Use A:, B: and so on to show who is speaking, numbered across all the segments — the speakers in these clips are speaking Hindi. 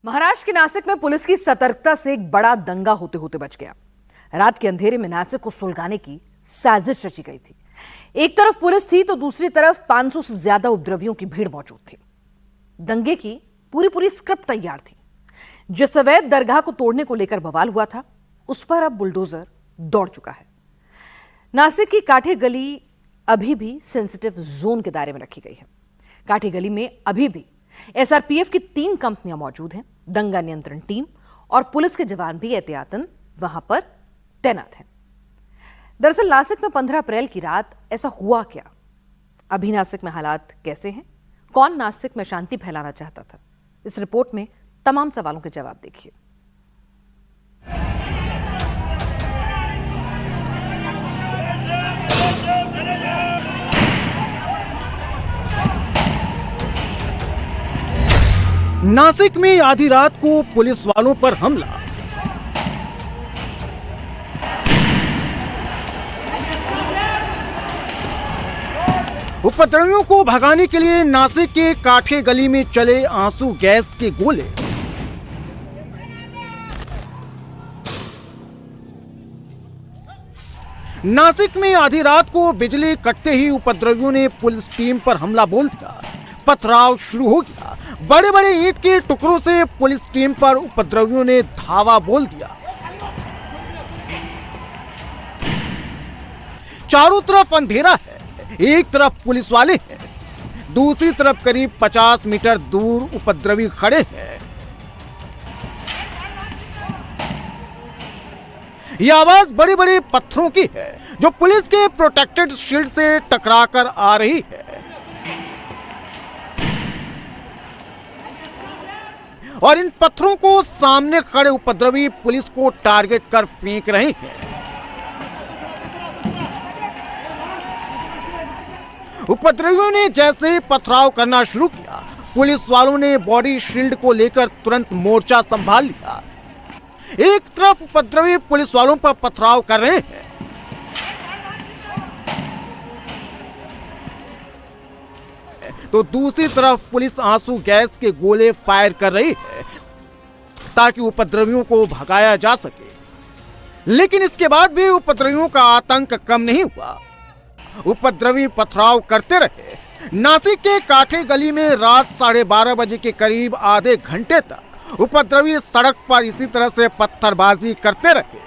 A: महाराष्ट्र के नासिक में पुलिस की सतर्कता से एक बड़ा दंगा होते होते बच गया। रात के अंधेरे में नासिक को सुलगाने की साजिश रची गई थी। एक तरफ पुलिस थी तो दूसरी तरफ 500 से ज्यादा उपद्रवियों की भीड़ मौजूद थी। दंगे की पूरी स्क्रिप्ट तैयार थी। जिस अवैध दरगाह को तोड़ने को लेकर बवाल हुआ था, उस पर अब बुलडोजर दौड़ चुका है। नासिक की काठे गली अभी भी सेंसिटिव जोन के दायरे में रखी गई है। काठे गली में अभी भी एसआरपीएफ की 3 कंपनियां मौजूद हैं। दंगा नियंत्रण टीम और पुलिस के जवान भी एहतियातन वहां पर तैनात हैं। दरअसल नासिक में 15 अप्रैल की रात ऐसा हुआ क्या? अभी नासिक में हालात कैसे हैं? कौन नासिक में शांति फैलाना चाहता था? इस रिपोर्ट में तमाम सवालों के जवाब देखिए।
B: नासिक में आधी रात को पुलिस वालों पर हमला। उपद्रवियों को भगाने के लिए नासिक के काठे गली में चले आंसू गैस के गोले। नासिक में आधी रात को बिजली कटते ही उपद्रवियों ने पुलिस टीम पर हमला बोल दिया। पथराव शुरू हो गया। बड़े बड़े ईंट के टुकड़ों से पुलिस टीम पर उपद्रवियों ने धावा बोल दिया। चारों तरफ अंधेरा है। एक तरफ पुलिस वाले हैं, दूसरी तरफ करीब 50 मीटर दूर उपद्रवी खड़े हैं। यह आवाज बड़े बड़े पत्थरों की है जो पुलिस के प्रोटेक्टेड शील्ड से टकराकर आ रही है। और इन पत्थरों को सामने खड़े उपद्रवी पुलिस को टारगेट कर फेंक रहे हैं। उपद्रवियों ने जैसे ही पथराव करना शुरू किया, पुलिस वालों ने बॉडी शील्ड को लेकर तुरंत मोर्चा संभाल लिया। एक तरफ उपद्रवी पुलिस वालों पर पथराव कर रहे हैं, तो दूसरी तरफ पुलिस आंसू गैस के गोले फायर कर रही है ताकि उपद्रवियों को भगाया जा सके। लेकिन इसके बाद भी उपद्रवियों का आतंक कम नहीं हुआ। उपद्रवी पथराव करते रहे। नासिक के काठे गली में रात 12:30 बजे के करीब आधे घंटे तक उपद्रवी सड़क पर इसी तरह से पत्थरबाजी करते रहे।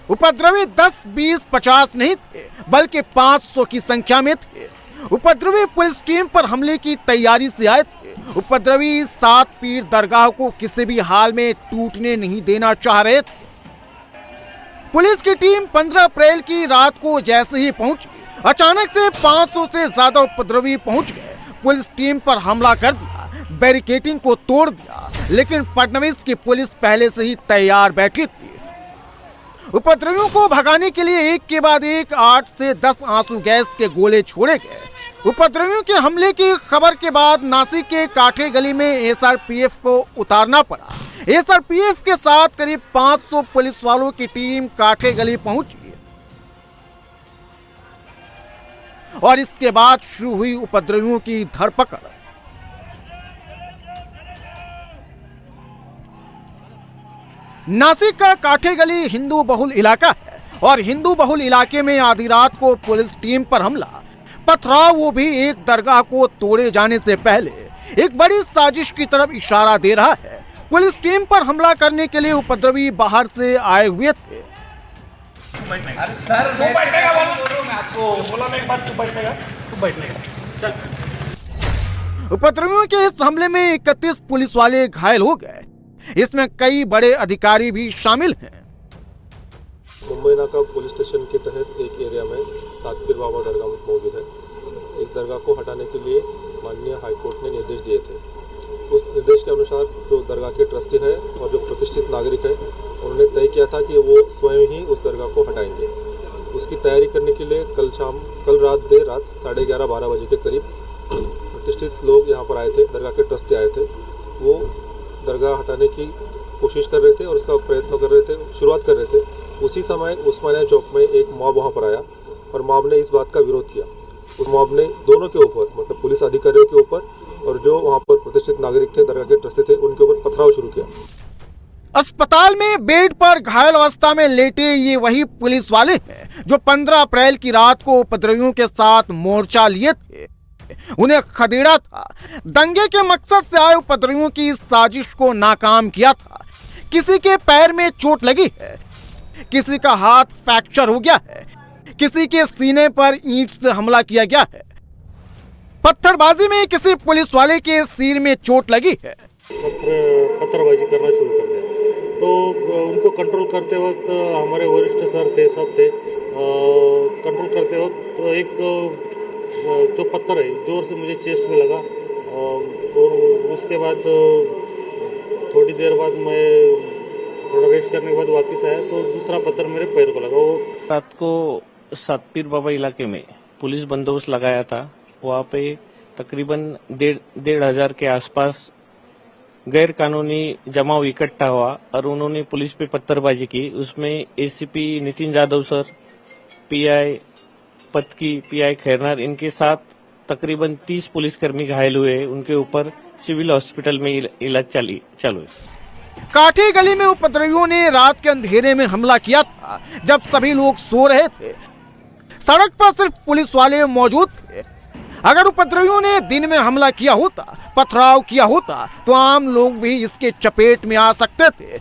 B: उपद्रवी 10, 20, 50 नहीं थे, बल्कि 500 की संख्या में थे। उपद्रवी पुलिस टीम पर हमले की तैयारी से आए थे। उपद्रवी 7 पीर दरगाह को किसी भी हाल में टूटने नहीं देना चाह रहे थे। पुलिस की टीम 15 अप्रैल की रात को जैसे ही पहुंची, अचानक से 500 से ज्यादा उपद्रवी पहुंच गए। पुलिस टीम पर हमला कर दिया, बैरिकेडिंग को तोड़ दिया। लेकिन फडणवीस की पुलिस पहले से ही तैयार बैठी थी। उपद्रवियों को भगाने के लिए एक के बाद एक 8 से 10 आंसू गैस के गोले छोड़े गए। उपद्रवियों के हमले की खबर के बाद नासिक के काठे गली में एसआरपीएफ को उतारना पड़ा। एसआरपीएफ के साथ करीब 500 पुलिस वालों की टीम काठे गली पहुंची और इसके बाद शुरू हुई उपद्रवियों की धरपकड़। नासिक का काठे गली हिंदू बहुल इलाका है और हिंदू बहुल इलाके में आधी रात को पुलिस टीम पर हमला, पथराव, वो भी एक दरगाह को तोड़े जाने से पहले, एक बड़ी साजिश की तरफ इशारा दे रहा है। पुलिस टीम पर हमला करने के लिए उपद्रवी बाहर से आए हुए थे। उपद्रवियों के इस हमले में 31 पुलिस वाले घायल हो गए। इसमें कई बड़े अधिकारी भी शामिल हैं।
C: मुंबई नाका पुलिस स्टेशन के तहत एक एरिया में 7 पीर बाबा दरगाह मौजूद है। इस दरगाह को हटाने के लिए माननीय हाईकोर्ट ने निर्देश दिए थे। उस निर्देश के अनुसार जो दरगाह के ट्रस्टी है और जो प्रतिष्ठित नागरिक है, उन्होंने तय किया था कि वो स्वयं ही उस दरगाह को हटाएंगे। उसकी तैयारी करने के लिए कल रात देर रात 11:30-12 बजे के करीब प्रतिष्ठित लोग यहाँ पर आए थे। दरगाह के ट्रस्टी आए थे। वो दरगाह हटाने की कोशिश कर रहे थे और उसका प्रयत्न कर रहे थे, शुरुआत कर रहे थे। उसी समय उस्मानिया चौक में एक मॉब वहाँ पर आया और मॉब ने इस बात का विरोध किया उस मॉब ने दोनों के ऊपर, मतलब पुलिस अधिकारियों के ऊपर और जो वहाँ पर प्रतिष्ठित नागरिक थे, दरगाह के ट्रस्टी थे, उनके ऊपर पथराव शुरू किया।
B: अस्पताल में बेड पर घायल अवस्था में लेटे ये वही पुलिस वाले हैं जो 15 अप्रैल की रात को उपद्रवियों के साथ मोर्चा लिए थे। उन्हें खदेड़ा था, दंगे के मकसद से आए उपद्रवियों की साजिश को नाकाम किया था। किसी के पैर में चोट लगी है, किसी का हाथ फ्रैक्चर हो गया है, किसी के सीने पर ईंट से हमला किया गया है। पत्थरबाजी में किसी पुलिस वाले के सिर में चोट लगी है।
D: पत्थरबाजी करना शुरू कर दिया, तो उनको कंट्रोल करते वक्त हमारे वरिष्ठ सर थे, सब थे। कंट्रोल करते वक्त तो एक जो पत्थर है जोर से मुझे चेस्ट में लगा, और उसके बाद थोड़ी देर बाद मैं थोड़ा रेस्ट करने के बाद वापस आया तो दूसरा पत्थर मेरे पैर को लगा। वो
E: रात को सातपीर बाबा इलाके में पुलिस बंदोबस्त लगाया था। वहाँ पे तकरीबन 1,500 के आसपास गैर कानूनी जमाव इकट्ठा हुआ और उन्होंने पुलिस पे पत्थरबाजी की। उसमें ACP Nitin Jadhav sir, PI Patki, PI Khairnar, इनके साथ तकरीबन 30 पुलिसकर्मी घायल हुए। उनके ऊपर सिविल हॉस्पिटल में इलाज चालू है।
B: काठी गली में उपद्रवियों ने रात के अंधेरे में हमला किया था, जब सभी लोग सो रहे थे। सड़क पर सिर्फ पुलिस वाले मौजूद थे। अगर उपद्रवियों ने दिन में हमला किया होता, पथराव किया होता, तो आम लोग भी इसके चपेट में आ सकते थे।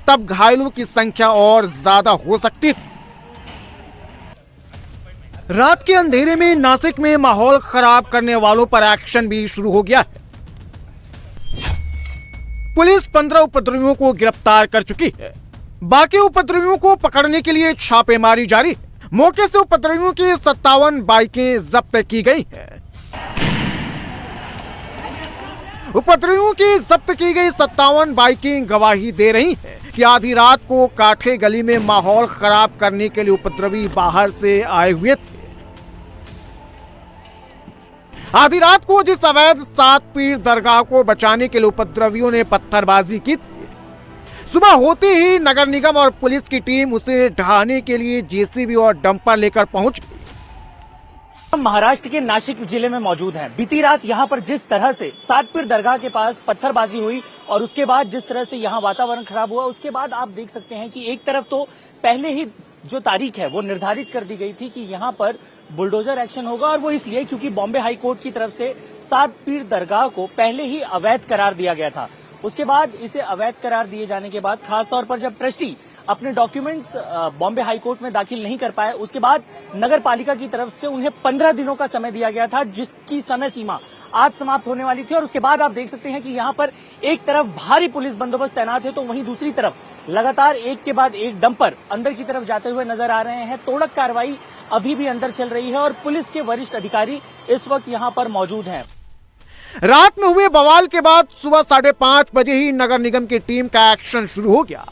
B: तब घायलों की संख्या और ज्यादा हो सकती थी। रात के अंधेरे में नासिक में माहौल खराब करने वालों पर एक्शन भी शुरू हो गया है। पुलिस 15 उपद्रवियों को गिरफ्तार कर चुकी है। बाकी उपद्रवियों को पकड़ने के लिए छापेमारी जारी है। मौके से उपद्रवियों की 57 बाइकें जब्त की गई हैं। उपद्रवियों की जब्त की गई 57 बाइकें गवाही दे रही हैं कि आधी रात को काठे गली में माहौल खराब करने के लिए उपद्रवी बाहर से आए हुए थे। आधी रात को जिस अवैध सात पीर दरगाह को बचाने के लिए उपद्रवियों ने पत्थरबाजी की थी, सुबह होते ही नगर निगम और पुलिस की टीम उसे ढहाने के लिए जेसीबी और डंपर लेकर पहुंच गई।
F: हम महाराष्ट्र के नासिक जिले में मौजूद हैं। बीती रात यहां पर जिस तरह से सातपीर दरगाह के पास पत्थरबाजी हुई और उसके बाद जिस तरह से यहां वातावरण खराब हुआ, उसके बाद आप देख सकते हैं कि एक तरफ तो पहले ही जो तारीख है वो निर्धारित कर दी गई थी कि यहां पर बुलडोजर एक्शन होगा, और वो इसलिए क्योंकि बॉम्बे हाई कोर्ट की तरफ से सातपीर दरगाह को पहले ही अवैध करार दिया गया था। उसके बाद इसे अवैध करार दिए जाने के बाद खासतौर पर जब ट्रस्टी अपने डॉक्यूमेंट्स बॉम्बे हाई कोर्ट में दाखिल नहीं कर पाए, उसके बाद नगर पालिका की तरफ से उन्हें 15 दिनों का समय दिया गया था, जिसकी समय सीमा आज समाप्त होने वाली थी। और उसके बाद आप देख सकते हैं कि यहाँ पर एक तरफ भारी पुलिस बंदोबस्त तैनात है, तो वहीं दूसरी तरफ लगातार एक के बाद एक डंपर अंदर की तरफ जाते हुए नजर आ रहे हैं। तोड़क कार्रवाई अभी भी अंदर चल रही है और पुलिस के वरिष्ठ अधिकारी इस वक्त यहाँ पर मौजूद हैं।
B: रात में हुए बवाल के बाद सुबह 5:30 बजे ही नगर निगम की टीम का एक्शन शुरू हो गया।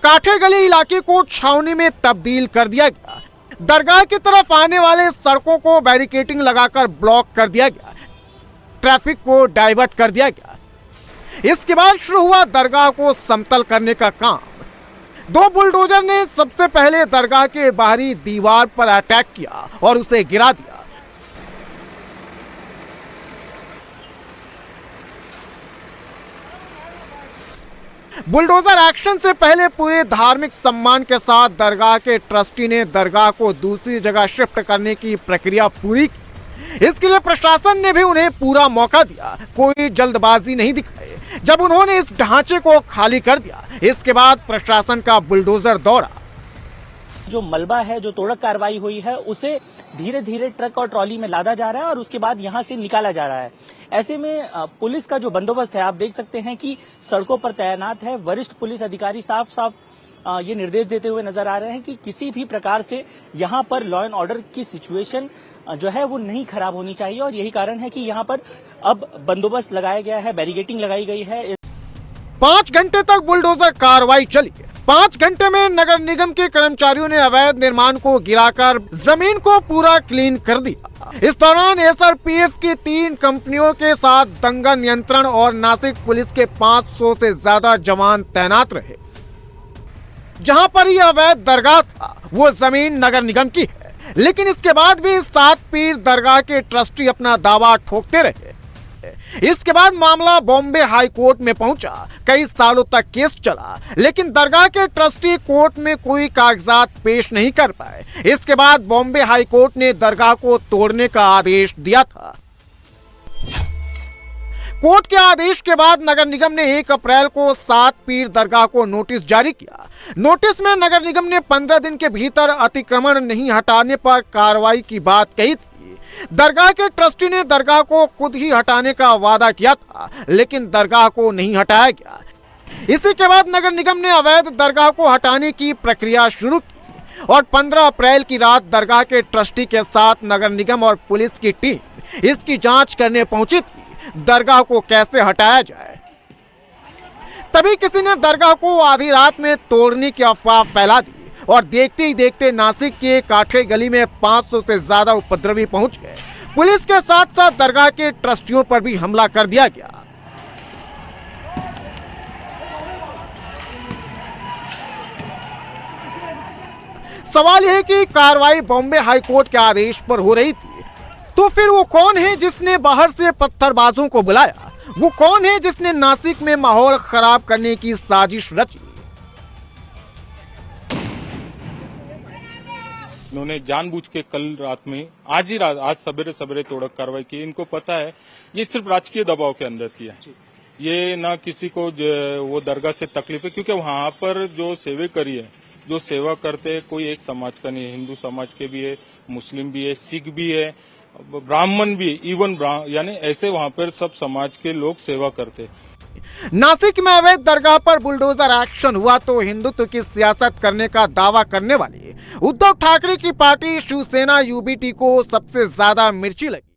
B: काठे गली इलाके को छावनी में तब्दील कर दिया गया। दरगाह की तरफ आने वाले सड़कों को बैरिकेडिंग लगाकर ब्लॉक कर दिया गया, ट्रैफिक को डाइवर्ट कर दिया गया। इसके बाद शुरू हुआ दरगाह को समतल करने का काम। 2 बुलडोजर ने सबसे पहले दरगाह के बाहरी दीवार पर अटैक किया और उसे गिरा दिया। बुलडोजर एक्शन से पहले पूरे धार्मिक सम्मान के साथ दरगाह के ट्रस्टी ने दरगाह को दूसरी जगह शिफ्ट करने की प्रक्रिया पूरी की। इसके लिए प्रशासन ने भी उन्हें पूरा मौका दिया, कोई जल्दबाजी नहीं दिखाई। जब उन्होंने इस ढांचे को खाली कर दिया, इसके बाद प्रशासन का बुलडोजर दौड़ा।
F: जो मलबा है, जो तोड़क कार्रवाई हुई है, उसे धीरे धीरे ट्रक और ट्रॉली में लादा जा रहा है और उसके बाद यहां से निकाला जा रहा है। ऐसे में पुलिस का जो बंदोबस्त है, आप देख सकते हैं कि सड़कों पर तैनात है। वरिष्ठ पुलिस अधिकारी साफ साफ ये निर्देश देते हुए नजर आ रहे हैं कि किसी भी प्रकार से यहां पर लॉ एंड ऑर्डर की सिचुएशन जो है वो नहीं खराब होनी चाहिए, और यही कारण है कि यहां पर अब बंदोबस्त लगाया गया है, बैरिकेडिंग लगाई गई है।
B: 5 घंटे तक बुलडोजर कार्रवाई चली। 5 घंटे में नगर निगम के कर्मचारियों ने अवैध निर्माण को गिराकर जमीन को पूरा क्लीन कर दिया। इस दौरान एसआरपीएफ की 3 कंपनियों के साथ दंगा नियंत्रण और नासिक पुलिस के 500 से ज्यादा जवान तैनात रहे। जहां पर यह अवैध दरगाह था, वो जमीन नगर निगम की है। लेकिन इसके बाद भी सात पीर दरगाह के ट्रस्टी अपना दावा ठोकते रहे। इसके बाद मामला बॉम्बे हाई कोर्ट में पहुंचा। कई सालों तक केस चला, लेकिन दरगाह के ट्रस्टी कोर्ट में कोई कागजात पेश नहीं कर पाए। इसके बाद बॉम्बे हाई कोर्ट ने दरगाह को तोड़ने का आदेश दिया था। कोर्ट के आदेश के बाद नगर निगम ने 1 अप्रैल को सात पीर दरगाह को नोटिस जारी किया। नोटिस में नगर निगम ने 15 दिन के भीतर अतिक्रमण नहीं हटाने पर कार्रवाई की बात कही थी। दरगाह के ट्रस्टी ने दरगाह को खुद ही हटाने का वादा किया था, लेकिन दरगाह को नहीं हटाया गया। इसी के बाद नगर निगम ने अवैध दरगाह को हटाने की प्रक्रिया शुरू की और 15 अप्रैल की रात दरगाह के ट्रस्टी के साथ नगर निगम और पुलिस की टीम इसकी जांच करने पहुंची थी, दरगाह को कैसे हटाया जाए। तभी किसी ने दरगाह को आधी रात में तोड़ने की अफवाह फैला दी और देखते ही देखते नासिक के काठे गली में 500 से ज्यादा उपद्रवी पहुंच गए। पुलिस के साथ साथ दरगाह के ट्रस्टियों पर भी हमला कर दिया गया। सवाल यह है कि कार्रवाई बॉम्बे हाई कोर्ट के आदेश पर हो रही थी, तो फिर वो कौन है जिसने बाहर से पत्थरबाजों को बुलाया? वो कौन है जिसने नासिक में माहौल खराब करने की साजिश रची?
G: इन्होंने जानबूझ के कल रात में आज सवेरे सवेरे तोड़क कार्रवाई की। इनको पता है ये सिर्फ राजकीय दबाव के अंदर किया है। ये ना किसी को वो दरगाह से तकलीफ है, क्योंकि वहां पर जो सेवेकरी है, जो सेवा करते हैं, कोई एक समाज का नहीं है। हिंदू समाज के भी है, मुस्लिम भी है, सिख भी है, ब्राह्मण भी, इवन यानी ऐसे वहां पर सब समाज के लोग सेवा करते हैं।
B: नासिक में अवैध दरगाह पर बुलडोजर एक्शन हुआ तो हिंदुत्व की सियासत करने का दावा करने वाले उद्धव ठाकरे की पार्टी शिवसेना यूबीटी को सबसे ज्यादा मिर्ची लगी।